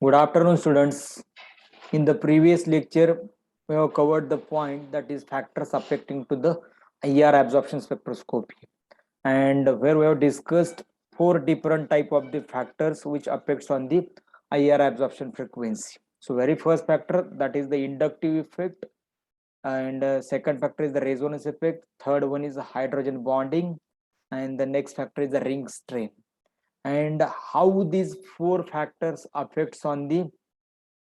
Good afternoon, students. In the previous lecture, we have covered the point that is factors affecting to the IR absorption spectroscopy, and where we have discussed four different type of the factors which affects on the IR absorption frequency. So, very first factor, that is the inductive effect, and second factor is the resonance effect. Third one is the hydrogen bonding, and the next factor is the ring strain. And how these four factors affects on the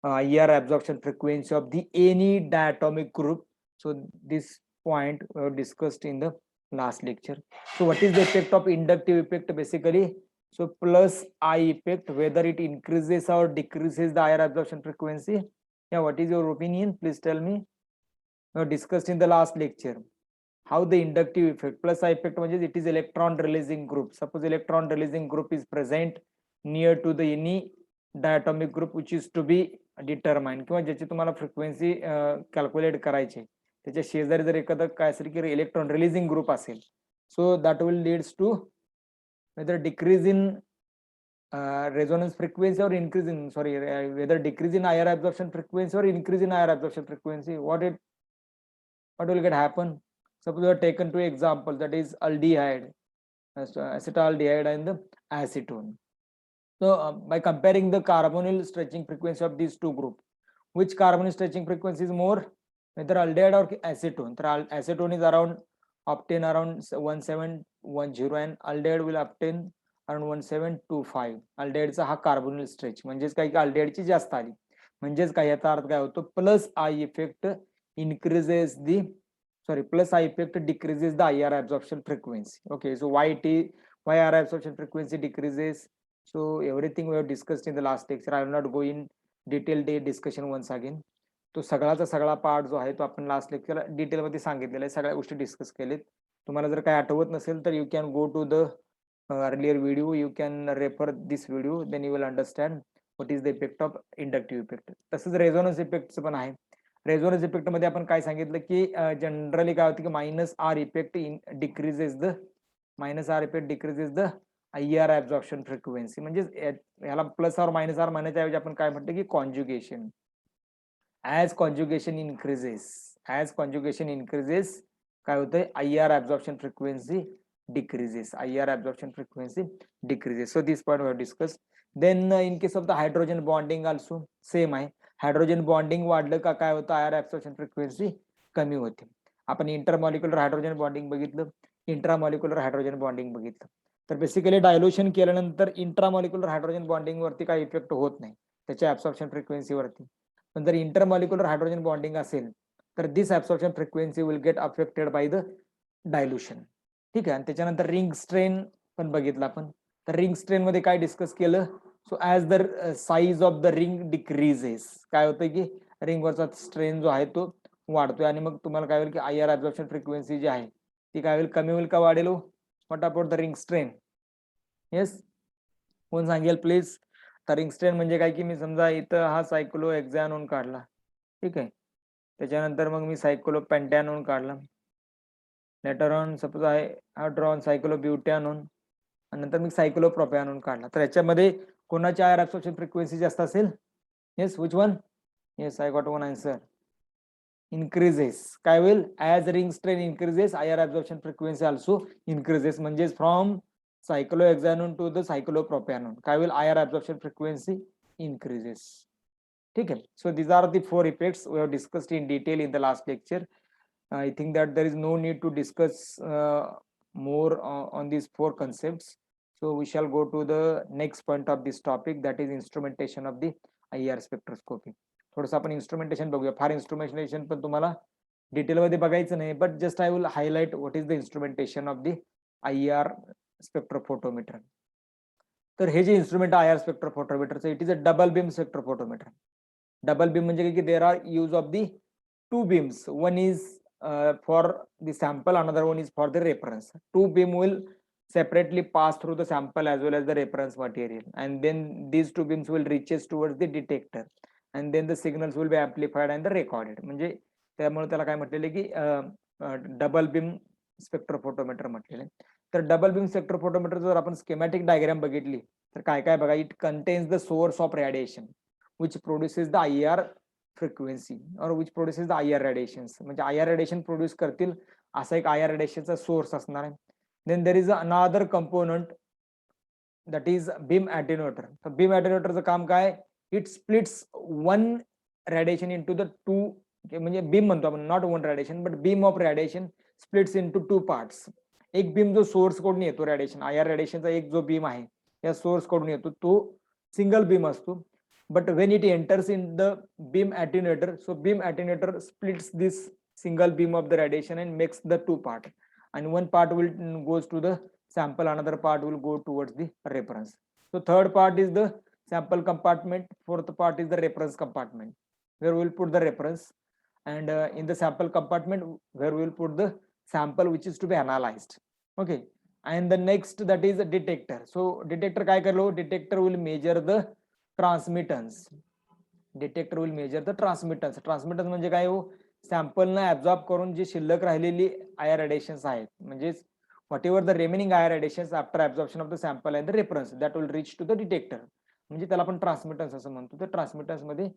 IR absorption frequency of the any diatomic group. So this point we have discussed in the last lecture. So what is the effect of inductive effect basically? So plus I effect, whether it increases or decreases the IR absorption frequency. Yeah, what is your opinion? Please tell me. We have discussed in the last lecture how the inductive effect. Plus I effect means it is electron releasing group. Suppose electron releasing group is present near to the any diatomic group which is to be determine किंवा ज्याची तुम्हाला frequency calculate करायची त्याच्या शेजारी जर एखादं काय असेल की इलेक्ट्रॉन रिलीजिंग ग्रुप असेल so that will leads to whether decrease in resonance frequency or increase in whether decrease in IR absorption frequency or increase in IR absorption frequency. What will get happen? Suppose we have taken two examples, that is aldehyde, acetaldehyde and the acetone. So by comparing the carbonyl stretching frequency of these two groups, which carbonyl stretching frequency is more, whether aldehyde or acetone? Acetone is obtain around 1710 and aldehyde will obtain around 1725. aldehydeचा हा carbonyl stretch म्हणजेच काय की aldehydeची जास्त आली म्हणजेच काय याचा अर्थ काय होतो plus I effect increases the plus I effect decreases the IR absorption frequency. Okay, so why IR absorption frequency decreases? So everything we have discussed in the last lecture. I will not go in detailed discussion once again. तो सगळाचा सगळा part जो आहे तो आपण last lecture detail मध्ये सांगितलेला आहे, सगळ्या गोष्टी डिस्कस केलेत. तुम्हाला जर काही आठवत नसेल तर you can go to the earlier video, you can refer this video, then you will understand what is the effect of inductive effect. तसंच रेझोनन्स इफेक्टचं पण आहे. रेझोनन्स इफेक्ट मध्ये आपण काय सांगितलं की जनरली काय होतं की minus R effect decreases the IR absorption frequency. म्हणजे याला प्लस और मायनस आर म्हणण्याच्या ऐवजी आपण काय म्हणतो की कॉन्जुगेशन. as conjugation increases काय होतंय IR absorption frequency decreases. So this point we have discussed. Then in case of the hydrogen bonding also same आहे. हायड्रोजन बॉन्डिंग वाढलं का काय होतं IR absorption frequency कमी होते. आपण इंटरमॉलिक्युलर हायड्रोजन बॉन्डिंग बघितलं, इंट्रामॉलिक्युलर हायड्रोजन बॉन्डिंग बघितलं. तर बेसिकली डायल्युशन केल्यानंतर इंट्रामॉलिक्युलर हायड्रोजन बॉन्डिंग वरती काही इफेक्ट होत नाही त्याच्या ऍब्सॉर्प्शन फ्रिक्वेन्सीवरती. पण जर इंटरमॉलिक्युलर हायड्रोजन बॉन्डिंग असेल तर this absorption frequency will get affected by the dilution. ठीक आहे. आणि त्याच्यानंतर रिंग स्ट्रेन पण बघितलं आपण. तर रिंग स्ट्रेन मध्ये काय डिस्कस केलं? So as the size of the ring decreases काय होतं की रिंगवरचा स्ट्रेन जो आहे तो वाढतोय आणि मग तुम्हाला काय होईल की IR ऍब्सॉर्प्शन फ्रिक्वेन्सी जी आहे ती काय होईल, कमी होईल का वाढेल? What about the ring strain? Yes, कोण सांगेल प्लीज? तर रिंग स्ट्रेन म्हणजे काय की मी समजा इथं हा सायक्लो हेक्झॅनोन काढला, ठीक आहे. त्याच्यानंतर मग मी सायक्लो पेंटॅनोन काढला. लेटर ऑन सपोज आहे हा ड्रॉन सायक्लो ब्युटॅनोन आणि नंतर मी सायक्लो प्रोपॅनोन काढला. तर याच्यामध्ये कोणाची IR ऍब्सॉर्प्शन फ्रिक्वेन्सी जास्त असेल? Yes, which one? Yes, I got one answer. increases. काय होईल? As ring strain increases IR absorption frequency also increases. म्हणजे from cyclohexanone to the cyclopropanone काय होईल? IR absorption frequency increases. ठीक आहे. So these are the four effects we have discussed in detail in the last lecture. I think that there is no need to discuss more on these four concepts. So we shall go to the next point of this topic, that is instrumentation of the IR spectroscopy. थोडंसं आपण instrumentation बघूया. फार instrumentation पण तुम्हाला detail मध्ये बघायचं नाही, but just I will highlight what is the instrumentation of the IR spectrophotometer. तर हे जे इन्स्ट्रुमेंट IR स्पेक्ट्रोफोटोमीटरचं, it is a double beam spectrophotometer. Double beam म्हणजे की there are use of the two beams. One is for the sample, another one is for the reference. Two beam will separately pass through the sample as well as the reference material, and then these two beams will reaches towards the detector, and then the signals will be amplified and recorded. म्हणजे त्यामुळे त्याला काय म्हटलेलं की double beam spectrophotometer म्हटलेलं आहे. तर double beam spectrophotometer जर आपण स्केमॅटिक डायग्राम बघितली तर काय काय बघा, it contains the source of radiation. which produces the IR frequency or which produces the IR radiations. म्हणजे IR radiation produce करतील असा एक IR radiationचा सोर्स असणार आहे. Then there is another component that is beam attenuator. तर beam attenuatorचं काम काय? It splits one radiation into the two, म्हणजे beam म्हणतो आपण, not one radiation but beam of radiation splits into two parts. एक beam जो सोर्स कडून येतो रेडिएशन, IR रेडिएशनचा एक जो बीम आहे या सोर्स कडून येतो तो सिंगल बीम असतो. But when it enters in the beam attenuator, so beam attenuator splits this single beam of the radiation and makes the two part, and one part will goes to the sample, another part will go towards the reference. So third part is the sample compartment, fourth part is the reference compartment where we will put the reference, and in the sample compartment where we will put the sample which is to be analyzed. Okay, and the next that is a detector. So detector काय करलो, detector will measure the transmittance. Detector will measure the transmittance. Transmittance म्हणजे काय हो, sample ना absorb करून जी शिल्लक राहिलेली Iyer radiations आहेत, म्हणजे whatever the remaining IR radiations after absorption of the sample and the reference, that will reach to the detector. म्हणजे त्याला आपण ट्रान्समिटन्स असं म्हणतो. त्या ट्रान्समिटन्स मध्ये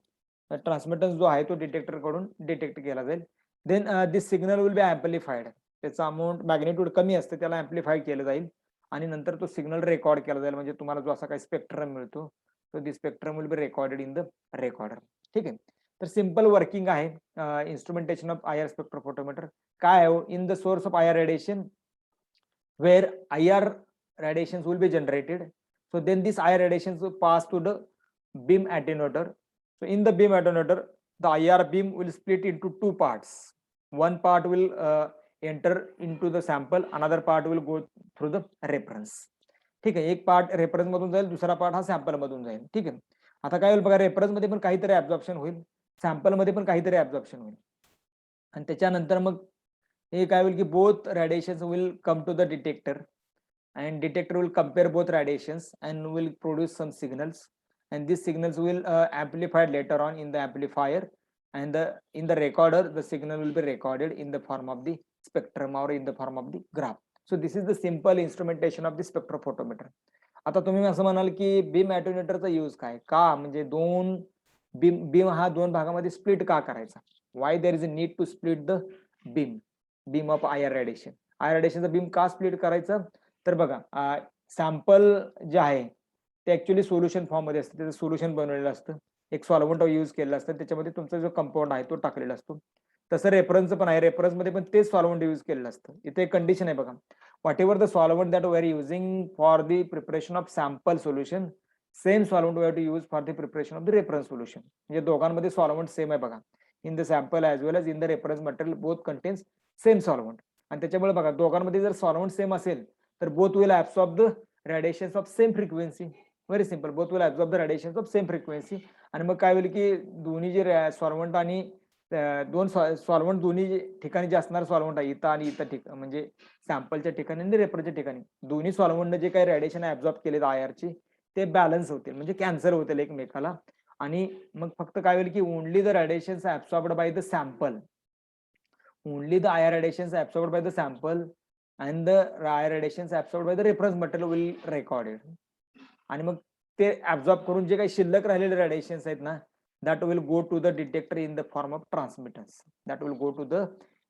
ट्रान्समिटन्स जो आहे तो डिटेक्टर कडून डिटेक्ट केला जाईल. Then this signal will be amplified. त्याचा अमाऊंट मॅग्निट्यूड कमी असते, त्याला ऍम्प्लिफाय केलं जाईल आणि नंतर तो सिग्नल रेकॉर्ड केला जाईल. म्हणजे तुम्हाला जो असा काही स्पेक्ट्रम मिळतो तो this spectrum will be recorded in the recorder. ठीक आहे, तर सिंपल वर्किंग आहे इन्स्ट्रुमेंटेशन ऑफ IR स्पेक्ट्रोफोटोमीटर. काय आहे, in the source of IR radiation where IR radiations will be generated. So then this IR radiations will pass to the beam attenuator. So in the beam attenuator, the IR beam will split into two parts. One part will enter into the sample, another part will go through the reference. ठीक आहे, एक part reference मधून जाईल, दुसरा part हा sample मधून जाईल. ठीक आहे, आता काय होईल बघा, रेफरन्स मध्ये पण काहीतरी ऍब्झॉर्प्शन होईल, सॅम्पल मध्ये पण काहीतरी ऍब्झॉर्प्शन होईल, आणि त्याच्यानंतर मग हे काय होईल की both radiations will come to the detector and detector will compare both radiations and will produce some signals, and these signals will amplified later on in the amplifier, and in the recorder the signal will be recorded in the form of the spectrum or in the form of the graph. So this is the simple instrumentation of the spectrophotometer. आता तुम्ही असं म्हणाल की beam ऍटेन्युएटरचा use काय, का म्हणजे दोन beam हा दोन भागामध्ये स्प्लिट का करायचा, why there is a need to split the beam of IR radiation. IR रेडिएशनचा बीम का स्प्लिट करायचं, तर बघा सॅम्पल जे आहे ते ऍक्च्युअली सोल्युशन फॉर्म मध्ये असतं, त्याचं सोल्युशन बनवलेलं असतं, एक सॉल्व्हंट यूज केलेलं असतं, त्याच्यामध्ये तुमचा जो कंपाऊंड आहे तो टाकलेला असतो. तसं रेफरन्स पण आहे, रेफरन्स मध्ये पण तेच सॉल्व्हंट यूज केलेलं असतं. इथे एक कंडिशन आहे बघा, whatever the solvent that we are using for the preparation of sample solution, same solvent we have to use for the preparation of the reference solution. म्हणजे दोघांमध्ये सॉल्व्हंट सेम आहे बघा, in the sample as well as in the reference material both contains same solvent. आणि त्याच्यामुळे बघा दोघांमध्ये जर solvent same असेल तर both will absorb the radiations of same frequency. Very simple, both will absorb the radiations of same frequency. आणि मग काय होईल की दोन्ही जे सॉल्व्हंट आणि दोन सॉल्व्हंट दोन्ही ठिकाणी जे असणार सॉल्व्हंट आहे, इथं आणि इथं ठिकाण म्हणजे सॅम्पलच्या ठिकाणी आणि रेफरच्या ठिकाणी, दोन्ही सॉल्व्हंटने जे काही रेडिएशन ऍब्सॉर्ब केले आयआरची ते बॅलन्स होतील, म्हणजे कॅन्सल होतील एकमेकाला. आणि मग फक्त काय होईल की only the radiations absorbed by the sample, only the IR radiations absorbed by the sample and the IR radiations absorbed by the reference material will recorded. आणि मग ते ऍब्सॉर्ब करून जे काही शिल्लक राहिलेले रेडिएशन्स आहेत ना, that will go to the detector in the form of transmittance. That will go to the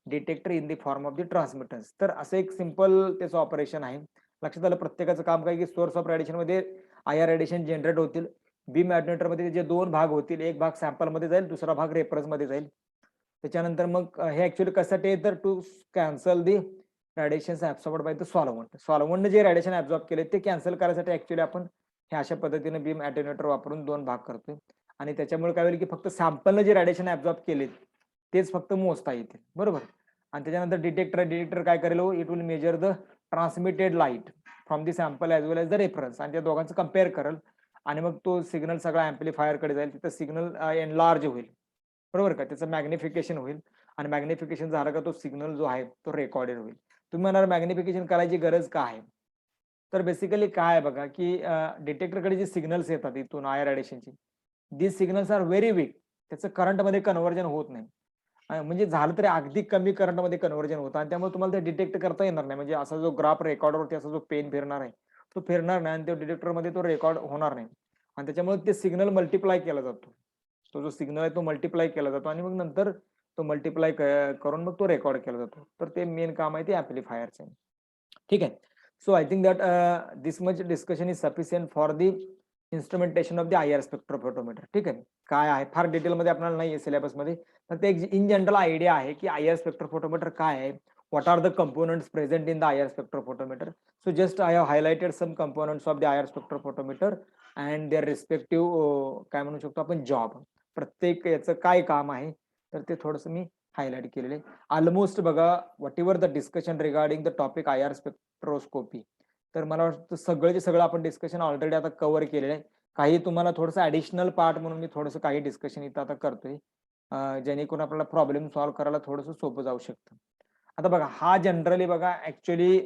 detector in the form of the transmittance. तर असं एक सिंपल त्याचं ऑपरेशन आहे. लक्षात आलं, प्रत्येकाचं काम काय की सोर्स ऑफ रेडिएशन मध्ये IR रेडिएशन जनरेट होतील, बीम ऍटेन्युएटर मध्ये जे दोन भाग होतील, एक भाग सॅम्पल मध्ये जाईल, दुसरा भाग रेफरन्स मध्ये जाईल. त्याच्यानंतर मग हे ऍक्च्युअली कशासाठी आहे तर to cancel the radiations absorbed by the solvent. सॉल्व्हंटने जे रेडिएशन ऍब्सॉर्ब केले ते कॅन्सल करायसाठी ऍक्च्युअली आपण हे अशा पद्धतीने बीम ऍटेन्युएटर वापरून दोन भाग करतोय. आणि त्याच्यामुळे काय होईल की फक्त सॅम्पलने जे रेडिएशन ऍब्सॉर्ब केले तेच फक्त मोजता येतील, बरोबर. आणि त्याच्यानंतर डिटेक्टर काय करेल, it will measure the transmitted light from the sample as well as the reference, आणि त्या दोघांचं कम्पेअर करेल. आणि मग तो सिग्नल सगळा ऍम्प्लिफायर कडे जाईल, तिथं सिग्नल एनलार्ज होईल, बरोबर का, त्याचं मॅग्निफिकेशन होईल. आणि मॅग्निफिकेशन झालं का तो सिग्नल जो आहे तो रेकॉर्डेड होईल. तुम्ही म्हणाल मॅग्निफिकेशन करायची गरज का आहे, तर बेसिकली काय आहे बघा की डिटेक्टरकडे जे सिग्नल्स येतात इथून IR रेडिएशनची, these signals are very weak, त्याचं करंटमध्ये कन्व्हर्जन होत नाही. म्हणजे झालं तरी अगदी कमी करंटमध्ये कन्व्हर्जन होतं, आणि त्यामुळे तुम्हाला ते डिटेक्ट करता येणार नाही. म्हणजे असा जो ग्राफ रेकॉर्डरवरती असा जो पेन फिरणार आहे तो फिरणार नाही, आणि तो डिटेक्टरमध्ये तो रेकॉर्ड होणार नाही. आणि त्याच्यामुळे ते सिग्नल मल्टिप्लाय केला जातो. तो जो सिग्नल आहे तो मल्टिप्लाय केला जातो आणि मग नंतर तो मल्टिप्लाय करून मग तो रेकॉर्ड केला जातो. तर ते मेन काम आहे ते ऍम्प्लिफायरचं. ठीक आहे. So I think that this much discussion is sufficient for the instrumentation of the IR spectrophotometer. ठीक आहे. काय आहे फार डिटेलमध्ये आपल्याला नाही आहे सिलेबसमध्ये, तर ते एक इन जनरल आयडिया आहे की IR स्पेक्ट्रोफोटोमीटर काय आहे, what are the components present in the IR spectrophotometer. So just I have highlighted some components of the IR spectrophotometer and their respective काय म्हणू शकतो आपण जॉब, प्रत्येक याचं काय काम आहे तर ते थोडंसं मी हायलाइट केलेलं आहे. ऑलमोस्ट बघा whatever the discussion regarding the topic IR spectroscopy, तर मला वाटतं सगळं सगळं आपण डिस्कशन ऑलरेडी आता कव्हर केलेलं आहे. काही तुम्हाला थोडंसं ऍडिशनल पार्ट म्हणून मी थोडंसं काही डिस्कशन इथं आता करतोय, जेणेकरून आपल्याला प्रॉब्लेम सॉल्व्ह करायला थोडंसं सोपं जाऊ शकतं. आता बघा हा जनरली बघा ऍक्च्युअली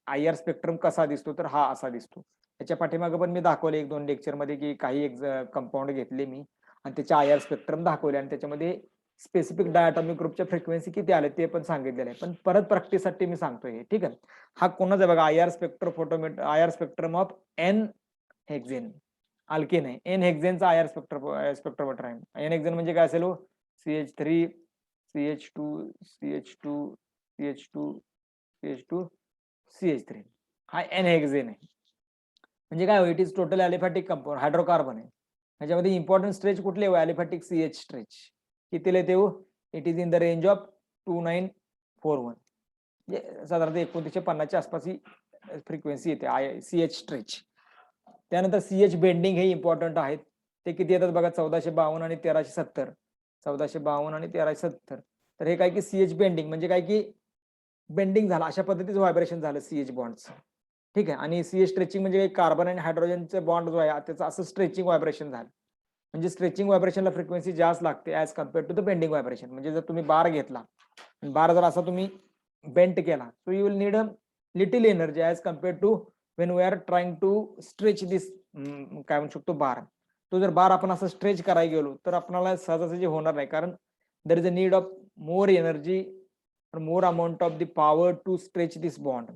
IR स्पेक्ट्रम कसा दिसतो तर हा असा दिसतो. त्याच्या पाठीमागे पण मी दाखवले 1-2 लेक्चर मध्ये की काही कंपाऊंड घेतले मी आणि त्याचे IR स्पेक्ट्रम दाखवले आणि त्याच्यामध्ये स्पेसिफिक डायटॉमिक ग्रुपच्या फ्रिक्वेन्सी किती आले ते पण सांगितलेलं आहे. पण परत प्रॅक्टिससाठी मी सांगतोय हे. ठीक आहे. हा कोणाचा बघा IR spectrophotometer, IR spectrum of N hexane alkane आहे. N हेक्झेनचा IR स्पेक्ट्रोमीटर आहे. N हेक्झेन म्हणजे काय असेल हो, CH3 CH2 CH2 CH2 CH2 CH3 हा N हेक्झेन आहे. म्हणजे काय, it is total aliphatic compound, hydrocarbon आहे. त्याच्यामध्ये इम्पॉर्टंट स्ट्रेच कुठले हो, ॲलिफॅटिक CH स्ट्रेच कितीला येते हो, it is in the range of 2941, म्हणजे साधारणतः 2950च्या आसपास ही फ्रिक्वेन्सी येते CH स्ट्रेच. त्यानंतर CH बेंडिंग हे इम्पॉर्टंट आहेत. ते किती येतात बघा, 1452 आणि 1370, 1452 आणि 1370. तर हे काय की CH बेंडिंग म्हणजे काय की बेंडिंग झालं अशा पद्धतीचं व्हायब्रेशन झालं CH बॉन्डचं. ठीक आहे. आणि CH स्ट्रेचिंग म्हणजे कार्बन आणि हायड्रोजनचे बॉन्ड जो आहे त्याचं असं स्ट्रेचिंग व्हायब्रेशन झालं. म्हणजे स्ट्रेचिंग व्हायब्रेशनला फ्रिक्वेन्सी जास्त लागते as compare to the bending vibration. म्हणजे जर तुम्ही बार घेतला, बार जर असा तुम्ही बेंट केला, so you will need a little energy as compare to when we are trying to stretch this काय म्हणू शकतो बार. तो जर बार आपण असं स्ट्रेच करायला गेलो तर आपल्याला सहजासहजी होणार नाही, कारण there is a need of more energy, more amount of the power to stretch this bond.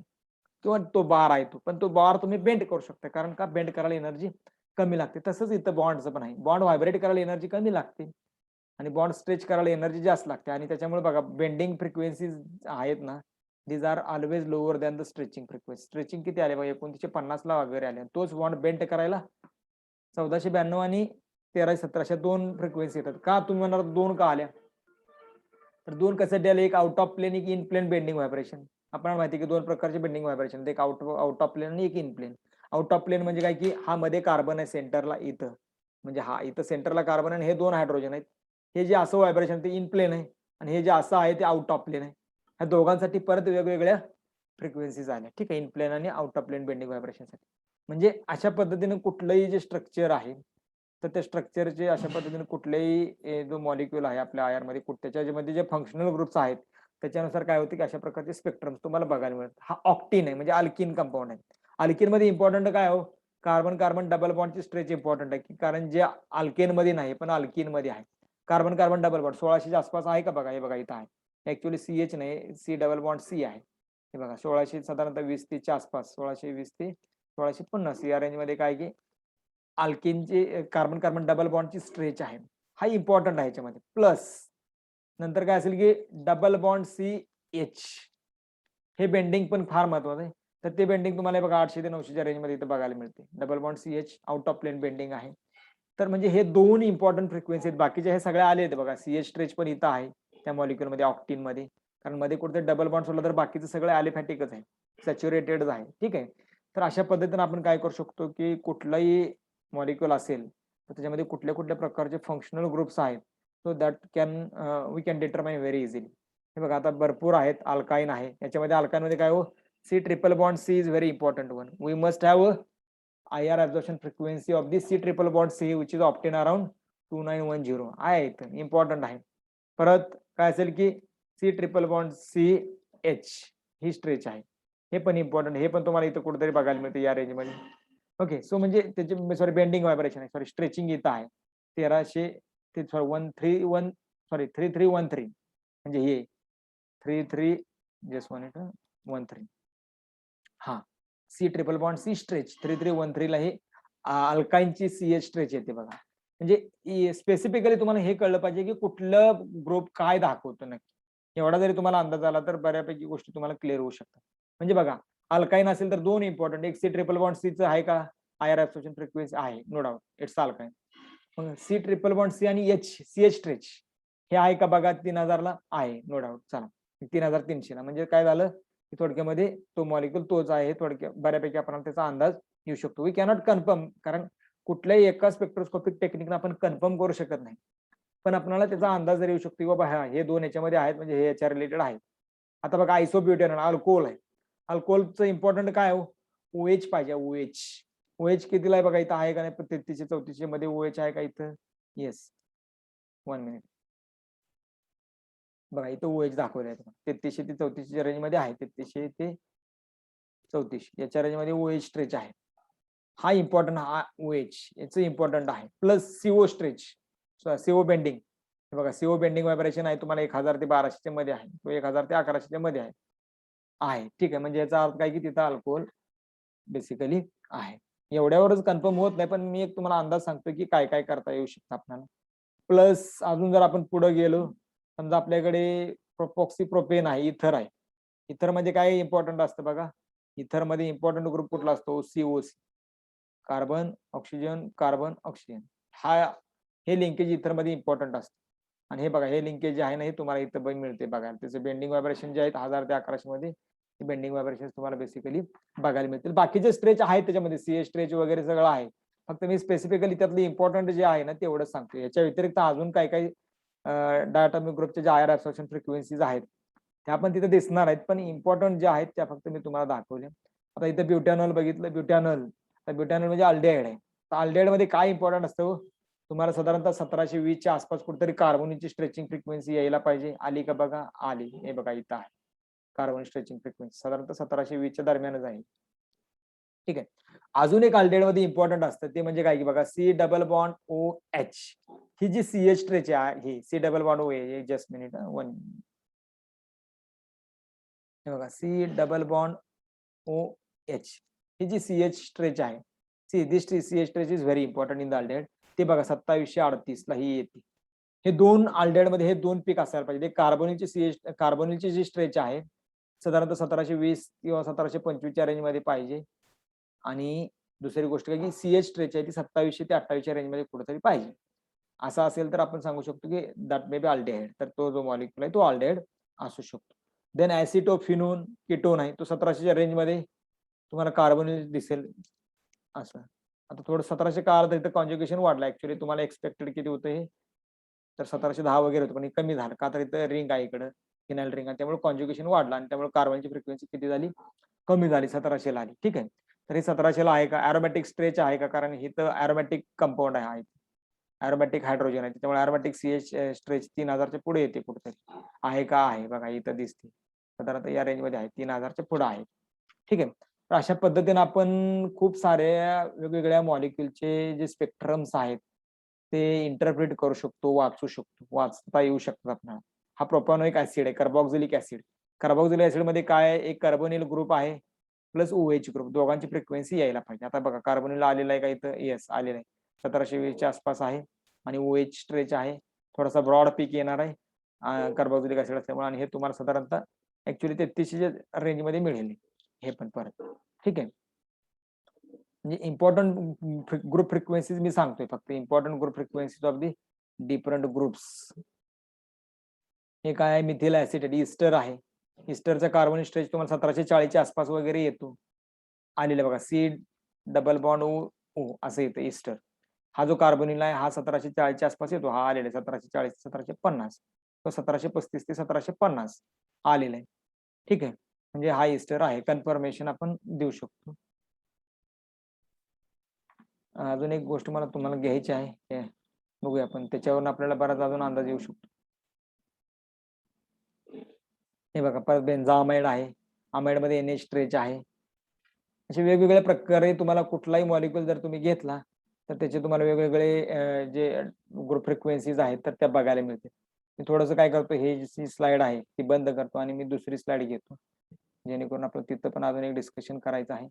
किंवा तो बार आहे तो, पण तो बार तुम्ही बेंड करू शकता, कारण का बेंड करायला एनर्जी कमी लागते. तसंच इथं बॉन्डचं पण आहे, बॉन्ड व्हायब्रेट करायला एनर्जी कमी लागते आणि बॉन्ड स्ट्रेच करायला एनर्जी जास्त लागते. आणि त्याच्यामुळे बघा बेंडिंग फ्रिक्वेन्सीज आहेत ना, these are always lower than the stretching frequency. Stretching किती आले बघा, 1950 वगैरे आले. तोच बॉन्ड बेंड करायला 1492 आणि 1370 अशा दोन फ्रिक्वेन्सी येतात. का तुम्ही म्हणणार दोन का आल्या, तर दोन कशासाठी आले, एक आउट ऑफ प्लेन, एक इन प्लेन बेंडिंग व्हायब्रेशन. आपल्याला माहिती आहे की दोन प्रकारचे बेंडिंग व्हायब्रेशन, एक आउट ऑफ प्लेन आणि एक in plane. Out of plane म्हणजे काय की हा मध्ये कार्बन आहे सेंटरला इथं, म्हणजे हा इथं सेंटरला कार्बन आणि हे दोन हायड्रोजन आहेत. हे जे असं व्हायब्रेशन ते इन प्लेन आहे आणि हे जे असं आहे ते आउट ऑफ प्लेन आहे. ह्या दोघांसाठी परत वेगवेगळ्या फ्रिक्वेन्सीज आल्या. ठीक आहे, इन प्लेन आणि आउट ऑफ प्लेन बेंडिंग व्हायब्रेशनसाठी. म्हणजे अशा पद्धतीने कुठलंही जे स्ट्रक्चर आहे तर त्या स्ट्रक्चरचे अशा पद्धतीने कुठलेही जो मॉलिक्यूल आहे आपल्या आयर मध्ये त्याच्यामध्ये जे फंक्शनल ग्रुप्स आहेत त्याच्यानुसार काय होते की अशा प्रकारचे स्पेक्ट्रम तुम्हाला बघायला मिळतात. हा ऑक्टीन आहे म्हणजे अल्किन कंपाऊंड आहे. अल्किन मध्ये इम्पॉर्टंट काय हो, कार्बन कार्बन डबल बॉन्डची स्ट्रेच इम्पॉर्टंट आहे, कारण जे अल्केन मध्ये नाही पण अल्किन मध्ये आहे. कार्बन कार्बन डबल बॉन्ड 1600च्या आसपास आहे का बघा, हे बघा इथं आहे. ऍक्च्युअली CH नाही, C डबल बॉन्ड C आहे. हे बघा 1600 साधारणतः 20-30च्या आसपास, 1620 ते 1650 या रेंज मध्ये काय की अल्किनची कार्बन कार्बन डबल बॉन्डची स्ट्रेच आहे. हा इम्पॉर्टंट आहे याच्यामध्ये. प्लस नंतर काय असेल की डबल बॉन्ड CH हे बेंडिंग पण फार महत्वाचं आहे. तर ते बेंडिंग तुम्हाला बघा 800 ते 900च्या रेंज मध्ये इथं बघायला मिळते. Double bond CH out of plane bending आहे. तर म्हणजे हे दोन इम्पॉर्टंट फ्रिक्वेन्सी आहेत. बाकीचे हे सगळे आले आहेत बघा. CH स्ट्रेच पण इथं आहे त्या मॉलिक्युल मध्ये, ऑक्टिन मध्ये, कारण मध्ये कुठे डबल बॉन्ड सोडला तर बाकीचं सगळं ॲलिफॅटिकच आहे, सॅच्युरेटेड आहे. ठीक आहे. तर अशा पद्धतीने आपण काय करू शकतो की कुठलाही मॉलिक्युल असेल तर त्याच्यामध्ये कुठल्या कुठल्या प्रकारचे फंक्शनल ग्रुप्स आहेत, so that can we can determine very easily. हे बघा आता भरपूर आहेत. अल्काईन आहे, याच्यामध्ये अल्काईन मध्ये काय हो, C triple bond C is very important one. We must have IR absorption frequency of the C triple bond C which is obtained around 2910 आहे, इथं इम्पॉर्टंट आहे. परत काय असेल की C ट्रिपल बॉन्ड CH ही स्ट्रेच आहे, हे पण इम्पॉर्टंट, हे पण तुम्हाला इथं कुठेतरी बघायला मिळते या रेंज मध्ये. ओके, सो म्हणजे त्याचे सॉरी बेंडिंग व्हायब्रेशन आहे, सॉरी स्ट्रेचिंग इथं आहे 1300 ते 131 सॉरी 3313, म्हणजे हे 33 जस्ट 13 हा C triple bond C stretch 3313 ला हे अल्काईनची CH स्ट्रेच येते बघा. म्हणजे स्पेसिफिकली तुम्हाला हे कळलं पाहिजे की कुठलं ग्रुप काय दाखवतो नक्की. एवढा जरी तुम्हाला अंदाज आला तर बऱ्यापैकी गोष्टी तुम्हाला क्लिअर होऊ शकतात. म्हणजे बघा, अल्काईन असेल तर दोन इम्पॉर्टंट, एक सी ट्रिपल बॉन्ड सीचं आहे का, आयर ऍब्सॉर्प्शन फ्रिक्वेन्सी आहे, नो डाऊट इट्स अल्काईन. मग सी ट्रिपल बॉन्ड सी आणि CH स्ट्रेच हे आहे का बघा, 3000 ला आहे, नो डाऊट. चला 3300 ला, म्हणजे काय झालं की थोडक्यामध्ये तो मॉलिक्युल तोच आहे, थोडक्यात बऱ्यापैकी आपण त्याचा अंदाज येऊ शकतो. वी कॅनॉट कन्फर्म, कारण कुठल्याही एका स्पेक्ट्रोस्कोपिक टेक्निकने आपण कन्फर्म करू शकत नाही, पण आपल्याला त्याचा अंदाज जर येऊ शकतो की बाबा हा हे दोन याच्यामध्ये आहेत, म्हणजे हे याच्या रिलेटेड आहेत. आता बघा आयसोब्युटेनॉल अल्कोहोल आहे, अल्कोहोलचं इम्पॉर्टंट काय हो, OH पाहिजे. OH कितीला आहे बघा, इथं आहे का नाही, 3334 मध्ये OH आहे का इथं, येस, 1 मिनिट बघा इथं OH दाखवले आहे, 3300 ते 3400 रेंज मध्ये आहे, 3300 ते 3400 याच्या रेंज मध्ये OH स्ट्रेच आहे. हा इम्पॉर्टंट, हा OH याचं इम्पॉर्टंट आहे. Plus CO stretch, CO bending, बघा CO बेंडिंग व्हायब्रेशन आहे तुम्हाला 1000 ते 1200 मध्ये आहे, तो 1000 ते 1100 मध्ये आहे. ठीक आहे, म्हणजे याचा अर्थ काय की तिथं अल्कोहोल बेसिकली आहे. एवढ्यावरच कन्फर्म होत नाही, पण मी एक तुम्हाला अंदाज सांगतो की काय काय करता येऊ शकतं आपल्याला. प्लस अजून जर आपण पुढे गेलो, समजा आपल्याकडे प्रोपॉक्सीप्रोपेन आहे, इथर आहे. इथर मध्ये काय इम्पॉर्टंट असतं बघा, इथर मध्ये इम्पॉर्टंट ग्रुप कुठला असतो, COC, carbon oxygen carbon oxygen. हे लिंकेज इथर मध्ये इम्पॉर्टंट असतं. आणि हे बघा, हे लिंकेज जे आहे ना, हे तुम्हाला इथं मिळते बघा, त्याचे बेंडिंग व्हायब्रेशन जे आहेत 1000 ते 1100 मध्ये, बेंडिंग व्हायब्रेशन तुम्हाला बेसिकली बघायला मिळतील. बाकीचे स्ट्रेच आहेत त्याच्यामध्ये, CH स्ट्रेच वगैरे सगळं आहे, फक्त मी स्पेसिफिकली त्यातले इम्पॉर्टंट जे आहे ना तेवढंच सांगतो. याच्या व्यतिरिक्त अजून काही काही डायटॉमिक ग्रुपचे जे आयर ऍब्सॉर्प्शन फ्रिक्वेन्सीज आहेत त्या पण तिथे दिसणार आहेत, पण इम्पॉर्टंट ज्या आहेत त्या फक्त मी तुम्हाला दाखवले. आता इथं ब्युटॅनॉल बघितलं, ब्युटॅनॉल म्हणजे अल्डेहाइड आहे. तर अल्डेहाइड मध्ये काय इम्पॉर्टंट असतं, तुम्हाला साधारणतः 1720 च्या आसपास कुठेतरी कार्बोनिकची स्ट्रेचिंग फ्रिक्वेन्सी यायला पाहिजे. आली का बघा, आली, हे बघा इथं आहे कार्बन स्ट्रेचिंग फ्रिक्वेन्सी, साधारणतः 1720 च्या दरम्यानच आहे. ठीक आहे. अजून एक अल्डेहाइड मध्ये इम्पॉर्टंट असतं, ते म्हणजे काय की बघा, C डबल बॉन्ड OH, ही जी CH स्ट्रेच आहे, ही C double bond OH, just minute, हे बघा, C डबल बॉन्ड OH, ही जी CH स्ट्रेच आहे, दिस CH stretch is very important in the aldehyde. ते बघा 2738 ला ही येते. हे दोन अल्डेहाइड मध्ये हे दोन पीक असायला पाहिजे. कार्बोनिलची जी स्ट्रेच आहे साधारणतः 1720 किंवा 1725 च्या रेंज मध्ये पाहिजे. आणि दुसरी गोष्ट काय की CH स्ट्रेच आहे ती 2700 ते 2800 च्या रेंज मध्ये कुठेतरी पाहिजे. असं असेल तर आपण सांगू शकतो की दॅट मे बी अल्डेहाइड. तर तो जो मॉलिक्युल आहे तो अल्डेहाइड असू शकतो. देन ऍसिटोफिनोन कीटोन आहे, तो 1700 च्या रेंज मध्ये तुम्हाला कार्बोनिल दिसेल असं. आता थोडं 1700 का आलं तर इथं कॉन्ज्युगेशन वाढलं, ऍक्च्युली तुम्हाला एक्सपेक्टेड किती होतं हे, तर 1710 वगैरे होतं, पण कमी झालं का, तर इथं रिंग आहे इकडं, फिनाइल रिंग आहे, त्यामुळे कॉन्ज्युगेशन वाढलं आणि त्यामुळे कार्बनची फ्रिक्वेन्सी किती झाली, कमी झाली, 1700 ला आली. ठीक आहे, तर हे 1700 ला आहे का, अरोमॅटिक स्ट्रेच आहे का, कारण इथं अरोमॅटिक कंपाऊंड आहे, अरोमॅटिक हायड्रोजन आहे, त्यामुळे अरोमॅटिक CH स्ट्रेच 3000 च्या पुढे येते कुठेतरी, आहे का, आहे बघा इथं दिसते, साधारणतः या रेंज मध्ये आहे, 3000 च्या पुढे आहे. ठीक आहे, तर अशा पद्धतीने आपण खूप साऱ्या वेगवेगळ्या मॉलिक्युलचे जे स्पेक्ट्रम्स आहेत ते इंटरप्रिट करू शकतो, वाचू शकतो, वाचता येऊ शकतात आपल्याला. हा प्रोपॅनोइक ऍसिड आहे, कार्बॉक्झिलिक ऍसिड. कार्बॉक्झिलिक ऍसिड मध्ये काय, एक कार्बोनिल ग्रुप आहे प्लस OH ग्रुप, दोघांची फ्रिक्वेन्सी यायला पाहिजे. आता बघा कार्बोनिल आलेला आहे का इथं, येस आलेला आहे, 1720 च्या आसपास आहे आणि OH स्ट्रेच आहे, थोडासा ब्रॉड पीक येणार आहे कार्बोक्सिलिक ऍसिड असल्यामुळे, आणि हे तुम्हाला साधारणतः ऍक्च्युली 3300 रेंज मध्ये मिळेल हे पण परत. ठीक आहे, म्हणजे इम्पॉर्टंट ग्रुप फ्रिक्वेन्सीज मी सांगतोय, फक्त important group frequencies of the different groups. हे काय आहे, मिथिल ऍसिड ईस्टर आहे, ईस्टरचा कार्बन स्ट्रेच तुम्हाला 1740 च्या आसपास वगैरे येतो, आलेला बघा, C डबल बॉन्ड O असं येतं ईस्टर. हा जो कार्बोनिल आहे हा 1740 च्या आसपास येतो, हा आलेला 1740 1750, तो 1735 ते 1750 आलेला आहे. ठीक आहे, म्हणजे हा ईस्टर आहे, कन्फर्मेशन आपण देऊ शकतो. अजून एक गोष्ट मला तुम्हाला घ्यायची आहे, बघूया आपण, त्याच्यावरून आपल्याला बराच अजून अंदाज येऊ शकतो. हे बघा, परत बेन्झामाइड आहे, अमाइड मध्ये NH स्ट्रेच आहे. असे वेगवेगळ्या प्रकारे तुम्हाला कुठलाही मॉलिक्युल जर तुम्ही घेतला तर त्याचे तुम्हाला वेगवेगळे जे ग्रुप फ्रिक्वेन्सीज आहेत तर त्या बघायला मिळते. मी थोडंसं काय करतो, हे जी स्लाइड आहे ती बंद करतो आणि मी दुसरी स्लाइड घेतो, जेणेकरून आपण तिथं पण अजून एक डिस्कशन करायचं आहे,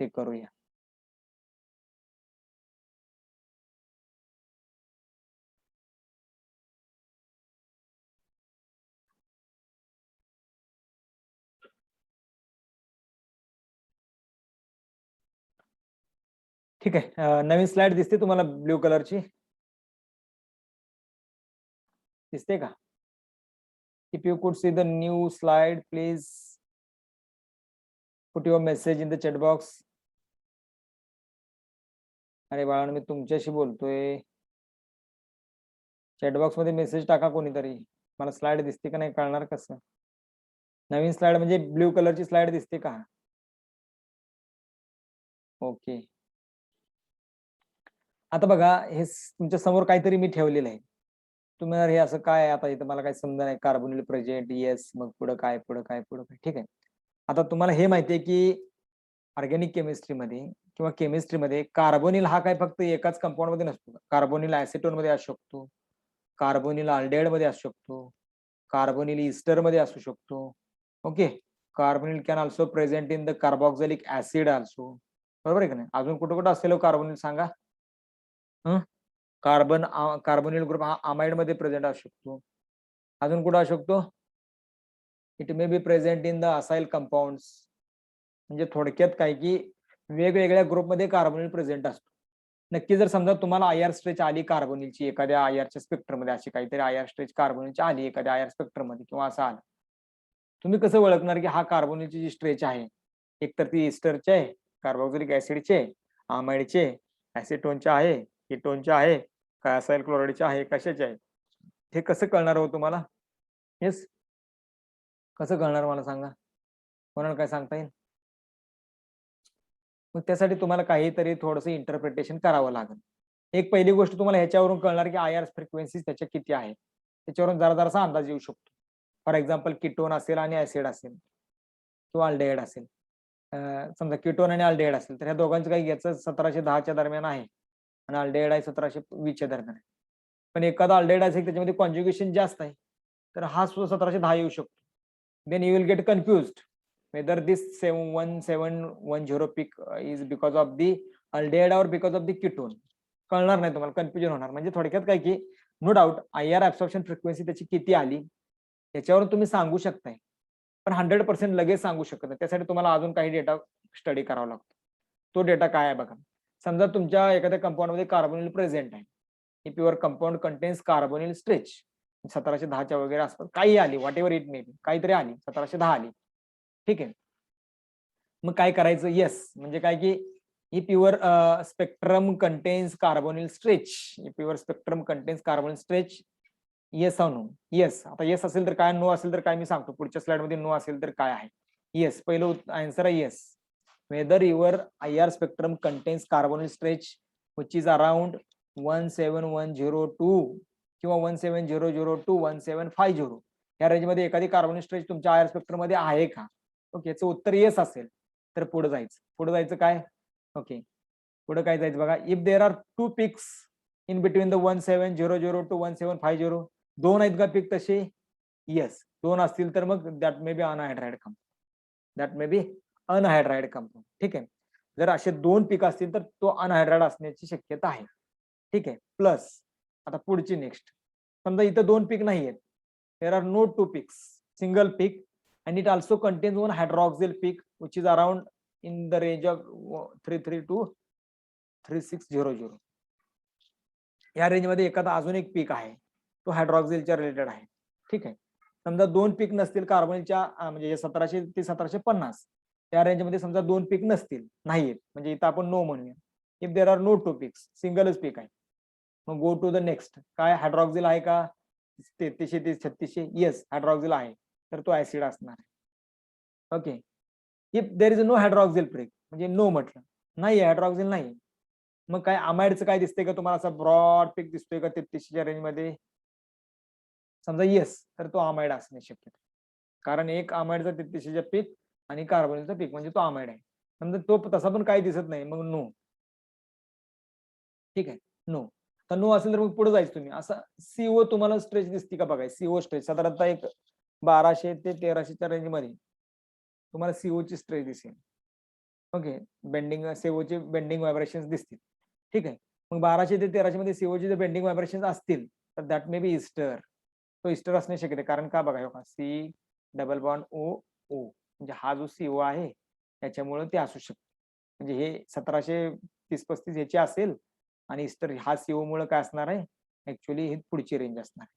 ते करूया. ठीक आहे. नवीन स्लाइड दिसते तुम्हाला ब्ल्यू कलरची? दिसते का? If you could see the new slide please put your message in the chat box. अरे बाळा, मी तुमच्याशी बोलतोय. चॅट बॉक्स मध्ये मेसेज टाका कोणीतरी. मला स्लाइड दिसते का नाही कळणार कसं? नवीन स्लाइड म्हणजे ब्ल्यू कलरची स्लाइड दिसते का? ओके. आता बघा, हे तुमच्या समोर काहीतरी मी ठेवलेलं आहे. तुम्ही हे असं काय, आता इथं मला काही समजा नाही. कार्बोनिल प्रेझेंट, येस, मग पुढं काय, पुढं काय, पुढं काय. ठीक आहे. आता तुम्हाला हे माहिती आहे की ऑर्गॅनिक केमिस्ट्रीमध्ये किंवा केमिस्ट्रीमध्ये कार्बोनिल हा काय फक्त एकाच कंपाऊंड मध्ये नसतो. कार्बोनिल ऍसिटोन मध्ये असू शकतो, कार्बोनिल अल्डेहाइड मध्ये असू शकतो, कार्बोनिल इस्टर मध्ये असू शकतो. Okay. Carbonyl can also present in the carboxylic acid also. बरोबर आहे का नाही? अजून कुठं कुठं असलेलं कार्बोनिल सांगा? कार्बोनिल ग्रुप हा अमाइड मध्ये प्रेझेंट असू शकतो. अजून कुठं असू शकतो? It may be present in the acyl compound. म्हणजे थोडक्यात काय की वेगवेगळ्या ग्रुपमध्ये कार्बोनिल प्रेझेंट असतो. नक्की जर समजा तुम्हाला आय आर स्ट्रेच आली कार्बोनिलची एखाद्या आय आरच्या स्पेक्ट्रम मध्ये, अशी काहीतरी आय आर स्ट्रेच कार्बोनिलची आली एखाद्या आय आर स्पेक्ट्रम मध्ये किंवा असं आलं, तुम्ही कसं ओळखणार की हा कार्बोनिलची जी स्ट्रेच आहे एकतर ती इस्टरचे आहे, कार्बोक्सिलिक ऍसिडचे, आमाइडचे, ऍसिटोनचे आहे, कीटोनचे आहे, काय असाइल क्लोराईडचे आहे, कशाचे आहे? हे कसं कळणार हो तुम्हाला? येस, कसं कळणार मला सांगा? कोणाला काय सांगता येईल? मग त्यासाठी तुम्हाला काहीतरी थोडंसं इंटरप्रिटेशन करावं लागेल. एक पहिली गोष्ट तुम्हाला ह्याच्यावरून कळणार की आय आर फ्रिक्वेन्सी त्याच्या किती आहे, त्याच्यावरून जरा जरासा अंदाज येऊ शकतो. फॉर एक्झाम्पल कीटोन असेल आणि ऍसिड असेल किंवा अल्डेहाइड असेल. समजा कीटोन आणि अल्डेहाइड असेल तर ह्या दोघांचं काही घ्यायचं 1710 दरम्यान आहे आणि अल्डेहाइड आहे 1720 दरम्यान आहे. पण एखादा अल्डेहाइड असेल त्याच्यामध्ये कॉन्ज्युगेशन जास्त आहे, तर हा सुद्धा 1710 येऊ शकतो. Then you will get confused whether this 1710 peak is because of the aldehyde or because of the ketone. कळणार नाही तुम्हाला, कन्फ्युजन होणार. म्हणजे थोडक्यात काय की no doubt I R absorption frequency त्याची किती आली त्याच्यावरून तुम्ही सांगू शकताय, पण 100% लगेच सांगू शकत नाही. त्यासाठी तुम्हाला अजून काही डेटा स्टडी करावा लागतो. तो डेटा काय आहे बघा. समजा तुमच्या एखाद्या कंपाऊंड मध्ये कार्बोनिल प्रेझेंट आहे. If your compound contains carbonyl stretch 1710 वगैरे आसपास काही आली, what ever it may be, काहीतरी आली 1710 आली. ठीक आहे. मग काय करायचं? येस म्हणजे काय की if your spectrum contains carbonyl stretch, if your spectrum contains carbonyl stretch, yes or no? Yes. आता येस असेल तर काय, नो असेल तर काय मी सांगतो. पुढच्या स्लाइड मध्ये नो असेल तर काय आहे. येस, पहिलं आन्सर आहे yes. Whether your I R spectrum contains carbonyl stretch which is around 17102 किंवा 17002 1750 या रेंजमध्ये एखादी कार्बोनिल स्ट्रेच तुमच्या आय आर स्पेक्ट्रम मध्ये आहे का? ओके, याचं उत्तर येस असेल तर पुढे जायचं. पुढे जायचं काय? ओके, पुढे काय जायचं बघा. इफ देर आर टू पिक्स इन बिटवीन द 1700 टू 1750, दोन आहेत का पीक तसे? येस, दोन असतील तर मग that may be anhydride compound. That may be anhydride compound. ठीक आहे. जर असे दोन पीक असतील तर तो अनहायड्राइड असण्याची शक्यता आहे. ठीक आहे. प्लस आता पुढची नेक्स्ट, समजा इथं दोन पीक नाही आहेत. देर आर नो टू पिक्स, single peak, and it also contains one hydroxyl peak which is around in the range of 33 to 3600. या रेंज मध्ये एखादा अजून एक पीक आहे, तो हायड्रॉक्सिलच्या रिलेटेड आहे. ठीक आहे. समजा दोन पीक नसतील कार्बनच्या, म्हणजे 1700 ते 1750 या रेंज मध्ये समजा दोन पीक नसतील, नाहीयेत, म्हणजे इथं आपण नो म्हणूया. If there are no two peaks, सिंगलच पीक आहे, मग गो टू द नेक्स्ट. काय हायड्रॉक्सिल आहे का? 3300 ते 3600, येस हायड्रॉक्सिल आहे, तर तो ऍसिड असणार आहे. Okay. If there is no hydroxyl break, म्हणजे नो म्हटलं, नाही हायड्रॉक्सिल नाही, मग काय अमाइडचं काय दिसतंय का तुम्हाला? असं ब्रॉड पीक दिसतोय का 3300च्या रेंज मध्ये? समजा येस, तर तो अमाइड असण्याची शक्यता, कारण एक अमाइडचा 3300च्या पीक आणि कार्बोनिलचा पीक म्हणजे तो अमाइड आहे. समजा तो तसा पण काही दिसत नाही, मग नो. ठीक आहे, नो. तर नो असेल तर मग पुढे जायचं तुम्ही. असं सीओ तुम्हाला स्ट्रेच दिसते का बघाय. सीओ स्ट्रेच साधारणतः एक 1200 ते 1300च्या रेंज मध्ये तुम्हाला सीओ ची स्ट्रेच दिसेल. ओके, बेंडिंग सीओचे बेंडिंग व्हायब्रेशन्स दिसतील. ठीक आहे. मग 1200 ते 1300 मध्ये सीओचे जर बेंडिंग व्हायब्रेशन्स असतील तर दॅट मे बी इस्टर. तो इस्टर असणे शक्य आहे, कारण का बघा, सी डबल बॉन्ड ओ ओ, म्हणजे हा जो सीओ आहे त्याच्यामुळे ते असू शकतो. म्हणजे हे 1730-35 ह्याची असेल आणि तर हा CO मुळे काय असणार आहे, ऍक्च्युली ही पुढची रेंज असणार आहे.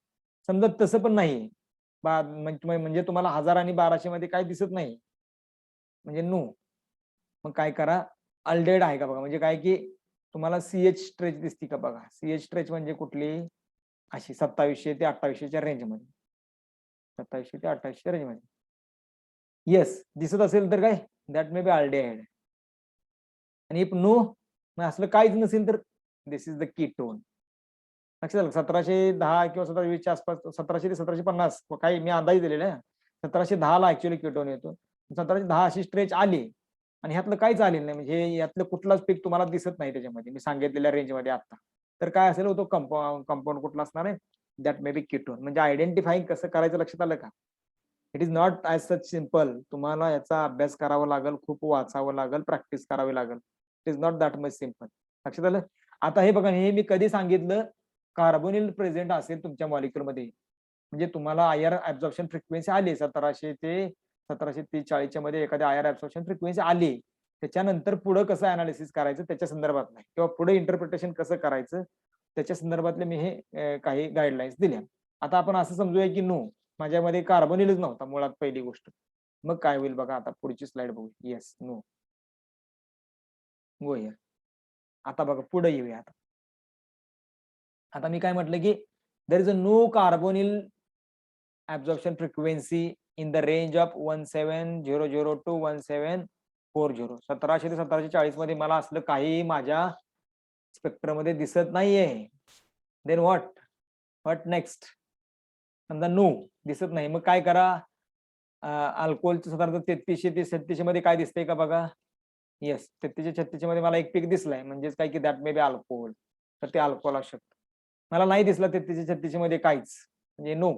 समजा तसं पण नाही, म्हणजे तुम्हाला 1000 आणि 1200 मध्ये काय दिसत नाही, म्हणजे नो. मग काय करा, अल्डेड आहे का बघा, म्हणजे काय की तुम्हाला CH स्ट्रेच दिसते का बघा. CH स्ट्रेच म्हणजे कुठली, अशी 2700 ते 2800च्या रेंजमध्ये, 2700 ते 2800च्या रेंजमध्ये. येस, दिसत असेल तर काय, दॅट मे बी अल्डेहाइड. आणि इफ नो, मग असलं काहीच नसेल तर दिस इज द कीटोन. लक्षात आलं, 1710 किंवा 1720च्या आसपास, 1700 ते 1750 काही मी अंदाज दिलेला आहे. 1710 ला ऍक्च्युअली कीटोन येतो. 1710 अशी स्ट्रेच आली आणि ह्यातलं काहीच आलेलं नाही, म्हणजे यातलं कुठलाच पीक तुम्हाला दिसत नाही त्याच्यामध्ये, मी सांगितलेल्या रेंजमध्ये आता. तर काय असेल तो कंपाऊंड कुठला असणार आहे, दॅट मे बी कीटोन. म्हणजे आयडेंटिफाईंग कसं करायचं लक्षात आलं का. It is not as such simple. तुम्हाला याचा अभ्यास करावा लागेल, खूप वाचावं लागेल, प्रॅक्टिस करावी लागेल. It is not that much simple. लक्षात आलं. आता हे बघा, हे मी कधी सांगितलं, कार्बोनिल प्रेझेंट असेल तुमच्या मॉलिक्युलमध्ये, म्हणजे तुम्हाला आयर ऍब्झॉर्प्शन फ्रिक्वेन्सी आली 1700 ते 1730-40च्या मध्ये एखादी आयर ऍब्झॉर्प्शन फ्रिक्वेन्सी आली, त्याच्यानंतर पुढे कसं अनालिसिस करायचं त्याच्या संदर्भात नाही, किंवा पुढे इंटरप्रिटेशन कसं करायचं त्याच्या संदर्भातले मी हे काही गाईडलाईन्स दिल्या. आता आपण असं समजूया की नो, माझ्यामध्ये कार्बोनिलच नव्हता मुळात पहिली गोष्ट. मग काय होईल बघा, आता पुढची स्लाइड बघू. Yes, no, go here. आता बघा पुढे येऊया. आता मी काय म्हटलं की there is a no carbonyl absorption frequency in the range of 1700 to 1740. 1700 ते 1740 मध्ये मला असलं काही माझ्या स्पेक्ट्रम मध्ये दिसत नाहीये. Then what next. समजा नो, दिसत नाही, मग काय करा, अल्कोहोलचं साधारणतः 3300 ते 3700 मध्ये काय दिसतंय का बघा. येस, 3300-3600 मध्ये मला एक पीक दिसलाय, म्हणजेच काय की दॅट मे बी अल्कोहोल. तर ते अल्कोहोल असू शकतं. मला नाही दिसलं 3300-3600 मध्ये काहीच, म्हणजे नो.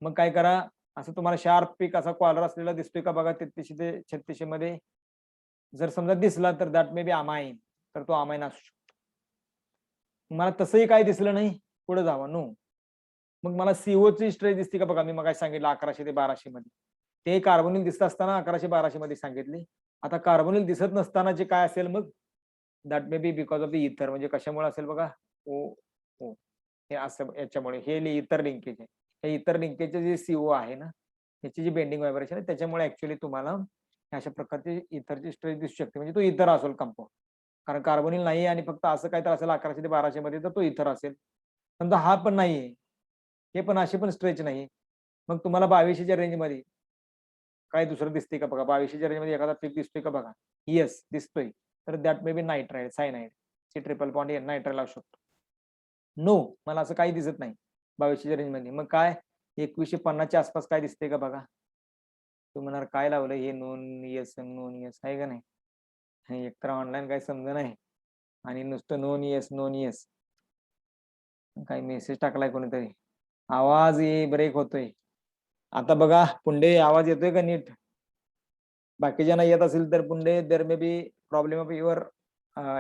मग काय करा, असं तुम्हाला शार्प पीक असा कॉलर असलेला दिसतोय का बघा 3300 ते 3600 मध्ये. जर समजा दिसला तर दॅट मे बी अमाइन, तर तो अमाइन असू शकतो. मला तसंही काही दिसलं नाही, पुढे जावा, नो. मग मला CO ची स्ट्रेच दिसते का बघा, मी मग सांगितलं 1100 ते 1200 मध्ये. ते कार्बोनिल दिसत असताना 1100-1200 मध्ये सांगितले. आता कार्बोनिल दिसत नसतानाचे काय असेल मग, that may be because of the इथर, म्हणजे कशामुळे असेल बघा, ओ ओ हे असं याच्यामुळे, हे इतर लिंकेज आहे. हे इतर लिंकेजचे जे CO आहे ना, त्याची जी बेंडिंग व्हायब्रेशन आहे त्याच्यामुळे ऍक्च्युअली तुम्हाला अशा प्रकारची इथरची स्ट्रेच दिसू शकते, म्हणजे तो इथर असेल कंपाऊंड. कारण कार्बोनिल नाही आणि फक्त असं काय तर असेल 1100 ते 1200 मध्ये, तर तो इथर असेल. समजा हा पण नाहीये, हे पण अशी पण स्ट्रेच नाही, मग तुम्हाला 2200च्या रेंजमध्ये काय दुसरं दिसते का बघा. 2200च्या रेंजमध्ये एखादा पीक दिसतोय का बघा. येस, दिसतोय. तर that may be nitride, cyanide, C triple bond nitride असू शकतो. नो, मला असं काही दिसत नाही 2200च्या रेंजमध्ये. मग काय 2150च्या आसपास काय दिसते का बघा. तू म्हणाल काय लावलं हे, नोन येस नोन येस आहे का नाही. एकतर ऑनलाईन काही समज नाही आणि नुसतं नोन येस नोन येस. काही मेसेज टाकलाय कोणीतरी, आवाज ब्रेक होतोय. आता बघा पुंडे, आवाज येतोय का नीट. बाकीच्यांना येत असेल तर पुंडे, there may be problem of your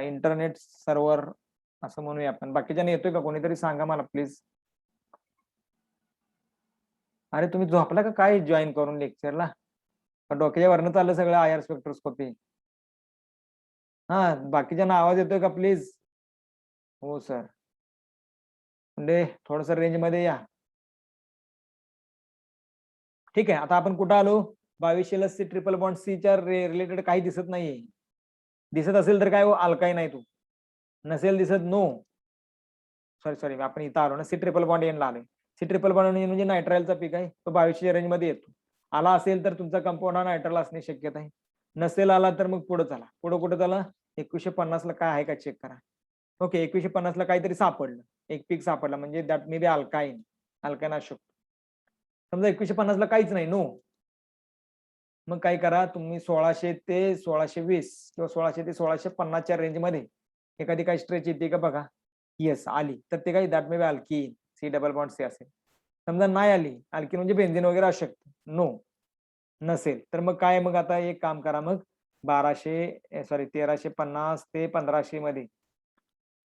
internet server असं म्हणूया आपण. बाकीच्यांना येतोय का, कोणीतरी सांगा मला प्लीज. अरे तुम्ही झोपला का काय जॉईन करून लेक्चरला, डोक्याच्या वरनं चाललं सगळं आयर स्पेक्ट्रोस्कोपी. हा, बाकीच्यांना आवाज येतोय का प्लीज. हो सर. पुंडे थोडस रेंज मध्ये या. ठीक आहे, आता आपण कुठं आलो, 2200ला C ट्रिपल बॉन्ड Cच्या रिलेटेड काही दिसत नाहीये. दिसत असेल तर काय हो, अल्काईन आहे तू. नसेल दिसत, नो. सॉरी आपण इथं आलो ना, C ट्रिपल बॉन्ड एन ला आलोय. C ट्रिपल बॉन्ड एन म्हणजे नायट्राइलचा पीक आहे, तो 2200 रेंज मध्ये येतो. आला असेल तर तुमचा कंपाऊंड हा नायट्राइल असण्याची शक्यता आहे. नसेल आला तर मग पुढे चला. पुढे कुठे चला, 2150 ला काय आहे का चेक करा. ओके, 2150 ला काहीतरी सापडलं, एक पीक सापडलं, म्हणजे दॅट मे बी अल्काईन असू शकतो. समजा 2150 ला काहीच नाही, नो. मग काय करा तुम्ही, 1600 ते 1620 किंवा 1600 ते 1650च्या रेंजमध्ये एखादी काही स्ट्रेच येते का बघा. येस, आली तर ते काही that may be alkyne, C double bond C असेल. समजा नाही आली, अल्कीन म्हणजे बेन्झिन वगैरे असू शकतं, नो. नसेल तर मग काय, मग आता एक काम करा, मग 1350 ते 1500 मध्ये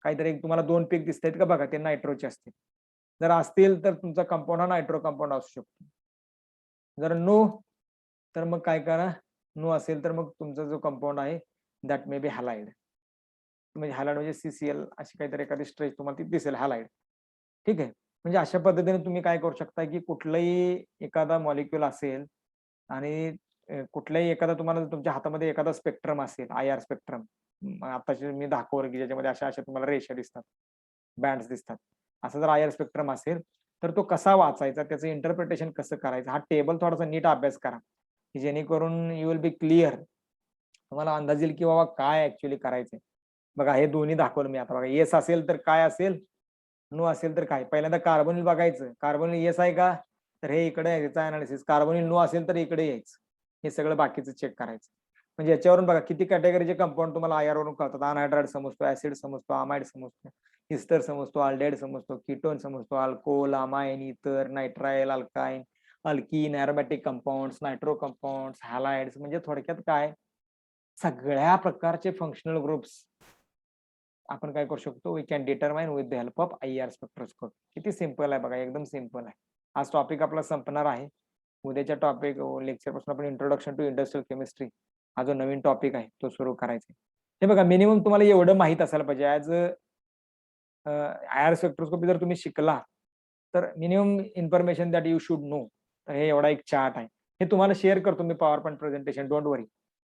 काहीतरी तुम्हाला 2 पीक दिसत आहेत का बघा, ते नायट्रोचे असतील. जर असतील तर तुमचा कंपाऊंड हा नायट्रो कंपाऊंड असू शकतो. जर नो, तर मग काय करा, नो असेल तर मग तुमचा जो कंपाऊंड आहे दॅट मे बी हॅलाइड. म्हणजे हॅलाइड म्हणजे CCl अशी काहीतरी एखादी स्ट्रेच तुम्हाला ती दिसेल हॅलाइड. ठीक आहे. म्हणजे अशा पद्धतीने तुम्ही काय करू शकता की कुठलंही एखादा मॉलिक्यूल असेल आणि कुठल्याही एखादा तुम्हाला तुमच्या हातामध्ये एखादा स्पेक्ट्रम असेल, IR स्पेक्ट्रम, आताचे मी दाखवलं की ज्याच्यामध्ये अशा अशा तुम्हाला रेषा दिसतात, बँड्स दिसतात. असा जर IR स्पेक्ट्रम असेल तर तो कसा वाचायचा, त्याचं इंटरप्रिटेशन कसं करायचं, हा टेबल थोडासा नीट अभ्यास करा, की जेणेकरून यू विल बी क्लिअर. तुम्हाला अंदाज येईल की बाबा काय ऍक्च्युली करायचंय. बघा हे दोन्ही दाखवलं मी आता. बघा येस असेल तर काय असेल, नो असेल तर काय. पहिल्यांदा कार्बोनिल बघायचं, कार्बोनिल येस आहे का, तर हे इकडे याचा अनालिसिस. कार्बोनिल नो असेल तर इकडे यायचं. हे सगळं बाकीचं चेक करायचं. म्हणजे याच्यावरून बघा किती कॅटेगरीचे कंपाऊंड तुम्हाला IR वरून कळतात. अनहायड्राइड समजतो, ऍसिड समजतो, अमाइड समजतो, इस्टर समजतो, अल्डेड समजतो, कीटोन समजतो, alcohol, amine, ether, nitrile, alkyne, alkene, aromatic compounds, nitro compounds, halides. म्हणजे थोडक्यात काय, सगळ्या प्रकारचे फंक्शनल ग्रुप्स आपण काय करू शकतो, we can determine with the help of IR spectroscopy. किती सिंपल आहे बघा, एकदम सिंपल आहे. आज टॉपिक आपला संपणार आहे. उद्याच्या टॉपिक लेक्चर पासून आपण इंट्रोडक्शन टू इंडस्ट्रियल केमिस्ट्री हा जो नवीन टॉपिक आहे तो सुरू करायचा. हे बघा मिनिमम तुम्हाला एवढं माहित असायला पाहिजे. ऍज IR स्पेक्ट्रोस्कोपी जर तुम्ही शिकला तर minimum information that you should know. तर हे एवढा एक चार्ट आहे. हे तुम्हाला शेअर करतो मी पॉवर पॉईंट प्रेझेंटेशन, डोंट वरी.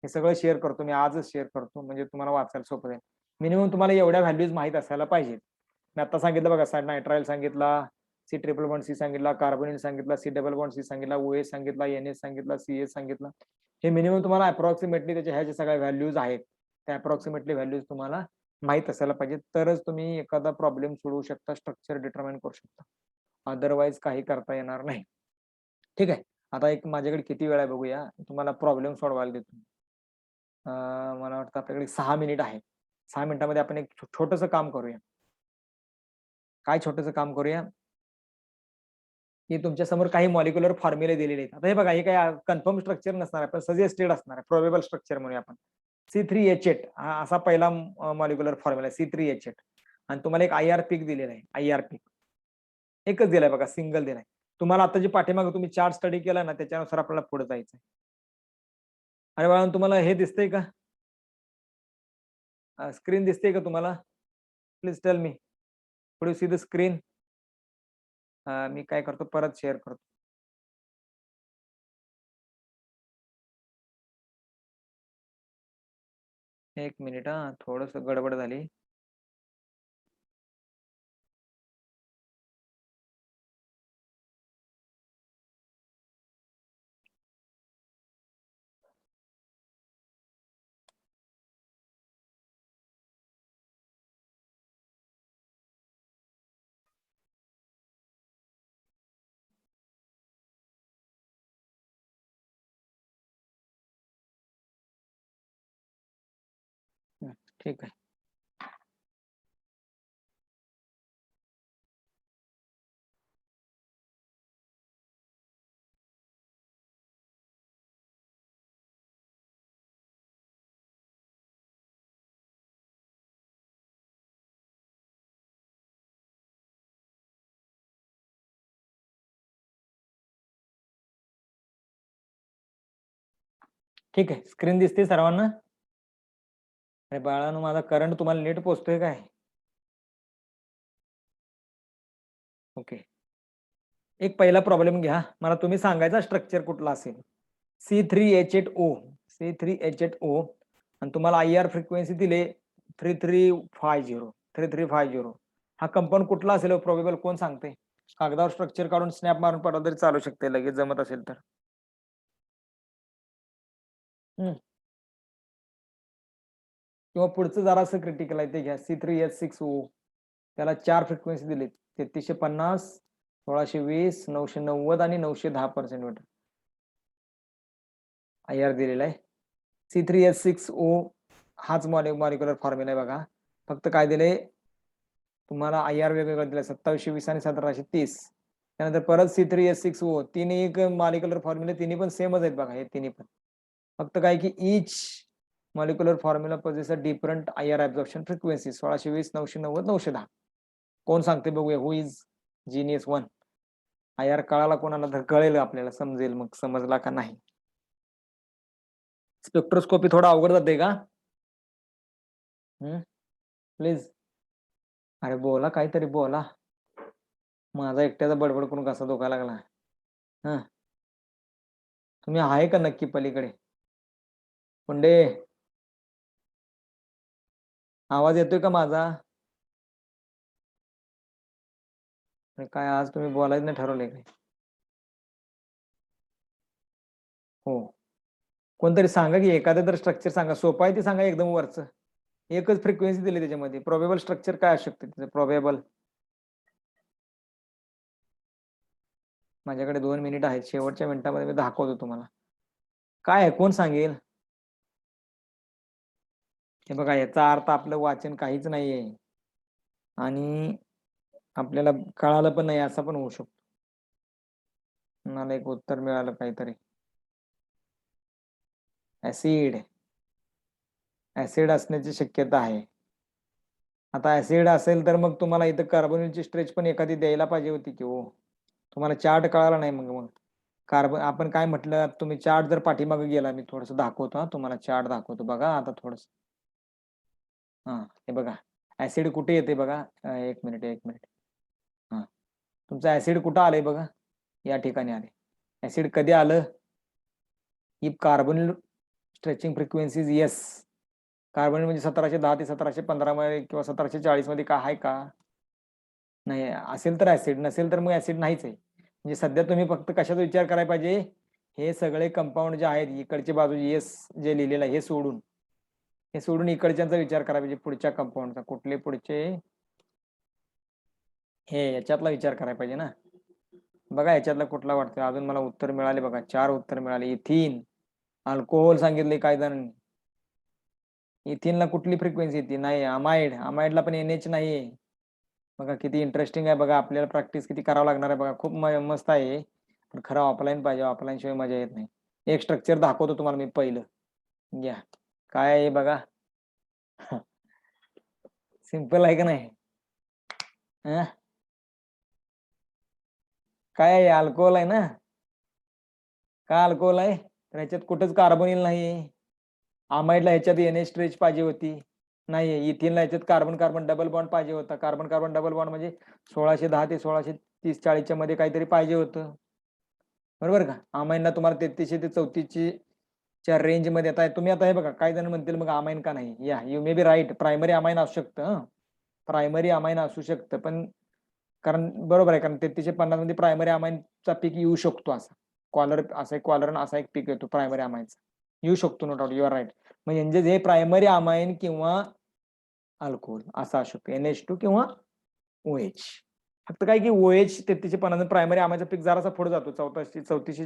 हे सगळं शेअर करतो मी, आजच शेअर करतो, म्हणजे तुम्हाला वाचायला सोपं जाईल. मिनिमम तुम्हाला एवढ्या व्हॅल्यूज माहित असायला पाहिजे. मी आता सांगितलं बघा, नायट्राइल सांगितला, C111C सांगितला, कार्बोनिल सांगितला, C111C सांगितला, OH सांगितला, NH सांगितला, CS सांगितला. हे मिनिमम तुम्हाला अप्रॉक्सिमेटली त्याच्या ह्या ज्या सगळ्या व्हॅल्यूज आहेत त्या अप्रॉक्सिमेटली व्हॅल्यूज तुम्हाला माहित असायला पाहिजे, तरच तुम्ही एखादा प्रॉब्लेम सोडवू शकता, स्ट्रक्चर डिटरमाइन करू शकता. अदरवाईज काही करता येणार नाही. ठीक आहे. आता एक माझ्याकडे किती वेळ आहे बघूया, तुम्हाला प्रॉब्लेम सोडवायला देतो. मला वाटतं आपल्याकडे 6 मिनिट आहे. 6 मिनिटामध्ये आपण एक छोटंसं काम करूया. काय छोटंसं काम करूया, की तुमच्या समोर काही मॉलिक्युलर फॉर्म्युले दिलेले आहेत. आता हे बघा, हे काही कन्फर्म स्ट्रक्चर नसणार आहे, पण सजेस्टेड असणार आहे, प्रोबेबल स्ट्रक्चर म्हणूया आपण. C3H8 हा असा पहिला मॉलिक्युलर फॉर्म्युला आहे, C3H8. आणि तुम्हाला एक IR पीक दिलेला आहे, IR पीक एकच दिलाय बघा, सिंगल दिलाय. तुम्हाला आता जे पाठीमागे तुम्ही चार्ट स्टडी केला ना, त्याच्यानुसार आपल्याला पुढे जायचं. अरे बाळा, तुम्हाला हे दिसतंय का, स्क्रीन दिसते का तुम्हाला? प्लीज टेल मी, कुड यू सी द स्क्रीन? मी काय करतो, परत शेअर करतो. एक मिनिट हा, थोडस गडबड झाली. ठीक आहे. ठीक आहे, स्क्रीन दिसते सर्वांना? अरे बाळांनो, माझा करंट तुम्हाला नीट पोहोचतोय काय? ओके. एक पहिला प्रॉब्लेम घ्या, मला तुम्ही सांगायचा स्ट्रक्चर कुठला असेल. C3H8O, C3H8O, आणि तुम्हाला IR फ्रिक्वेन्सी दिले 3350. हा कंपाऊंड कुठला असेल प्रोबेबल, कोण सांगते? कागदावर स्ट्रक्चर काढून स्नॅप मारून पडला तरी चालू शकते, लगेच जमत असेल तर. किंवा पुढचं जरासं क्रिटिकल आहे ते घ्या, C3H6O. त्याला 4 फ्रिक्वेन्सी दिली, 3350, 1620, 990 आणि 910%. IR दिलेला आहे. C3H6O हाच मॉलिक्युलर फॉर्म्युला आहे बघा. फक्त काय दिले तुम्हाला, IR वेगवेगळं दिलं, 2720 आणि 1730. त्यानंतर परत C3H6O, तिन्ही एक मॉलिक्युलर फॉर्म्युले, तिन्ही पण सेमच आहेत बघा, हे तिन्ही पण. फक्त काय की each molecular formula poses a different IR absorption frequency, 1620, 990, 910. कोण सांगते बघूया, who is genius one? IR कळाला कोणाला तर कळेल, आपल्याला समजेल मग, समजला का नाही. स्पेक्ट्रोस्कोपी थोडा अवघड जाते का? प्लीज. अरे बोला, काहीतरी बोला. माझा एकट्याचा बडबड करून कसा धोका लागला. हा, तुम्ही आहे का नक्की पलीकडे? पुंडे, आवाज येतोय का माझा? अरे काय आज तुम्ही बोलायचं नाही ठरवलंय काय? हो. कोणतरी सांगा की एखादं तर स्ट्रक्चर सांगा, सोपं आहे ते सांगा एकदम वरचं. एकच फ्रिक्वेन्सी दिली त्याच्यामध्ये. प्रोबेबल स्ट्रक्चर काय असू शकते त्याचं प्रोबेबल? माझ्याकडे 2 मिनिट आहेत, शेवटच्या मिनिटामध्ये मी दाखवतो तुम्हाला. काय आहे, कोण सांगेल? हे बघा, याचा अर्थ आपलं वाचन काहीच नाहीये आणि आपल्याला कळालं पण नाही असं पण होऊ शकतो. मला एक उत्तर मिळालं काहीतरी. ऍसिड. ऍसिड असण्याची शक्यता आहे. आता ऍसिड असेल तर मग तुम्हाला इथं कार्बोनिलची स्ट्रेच पण एखादी द्यायला पाहिजे होती की हो. तुम्हाला चार्ट कळाला नाही मग मग कार्बन आपण काय म्हटलं, तुम्ही चार्ट जर पाठीमागे गेला, मी थोडस दाखवतो हा तुम्हाला, चार्ट दाखवतो बघा आता थोडस. हा, हे बघा ऍसिड कुठे येते बघा. एक मिनिट एक मिनिट. हा, तुमचं ऍसिड कुठं आलंय बघा, या ठिकाणी आले. ऍसिड कधी आलं? If carbon stretching frequencies yes. Carbon म्हणजे 1710 ते 1715 मध्ये किंवा 1740 मध्ये का आहे का? नाही. असेल तर ऍसिड, नसेल तर मग ऍसिड नाहीच आहे. म्हणजे सध्या तुम्ही फक्त कशाचा विचार करायला पाहिजे, हे सगळे कंपाऊंड जे आहेत इकडच्या बाजूचे येस जे लिहिलेलं आहे हे सोडून इकडच्यांचा विचार करायला पाहिजे. पुढच्या कंपाऊंडचा कुठले पुढचे, हे याच्यातला विचार करायला पाहिजे ना. बघा याच्यातला कुठला वाटतं अजून मला उत्तर मिळाले बघा, 4 उत्तर मिळाले. इथिन, अल्कोहोल सांगितले काही जणांनी. इथिनला कुठली फ्रिक्वेन्सी येते? नाही. अमाइड, अमाइडला पण NH नाही. बघा किती इंटरेस्टिंग आहे बघा, आपल्याला प्रॅक्टिस किती करावं लागणार आहे बघा. खूप मस्त आहे, पण खरं ऑफलाईन पाहिजे, ऑफलाईन शिवाय मजा येत नाही. एक स्ट्रक्चर दाखवतो तुम्हाला मी पहिलं, घ्या. काय आहे बघा. सिंपल आहे का नाही? काय आहे? अल्कोहोल आहे ना. का अल्कोहोल आहे? तर ह्याच्यात कुठंच कार्बोनिल नाही. अमाइडला ह्याच्यात NH स्ट्रेच पाहिजे होती, नाही. इथिनला ह्याच्यात कार्बन कार्बन डबल बॉन्ड पाहिजे होता. कार्बन कार्बन डबल बॉन्ड म्हणजे 1610 ते 1630-40 मध्ये काहीतरी पाहिजे होतं, बरोबर का? अमाईनला तुम्हाला 3300 ते 3400 च्या रेंज मध्ये आता तुम्ही. आता हे बघा, काही जण म्हणतील मग अमाईन का नाही? या you may be right, primary amine असू शकतं. प्रायमरी अमाईन असू शकतं, पण कारण बरोबर आहे, कारण 3350 मध्ये प्रायमरी अमाईनचा पीक येऊ शकतो. असा कॉलर, असा एक कॉलर असा एक पीक येतो प्रायमरी अमाईनचा, येऊ शकतो. No doubt, you are right. म्हणजे हे प्रायमरी अमाईन किंवा अल्कोहोल असा असू शकतो, NH2 किंवा OH. फक्त काय की OH 3350 प्रायमरी अमाईनचा पीक जरासा पुढे जातो, 3400 3400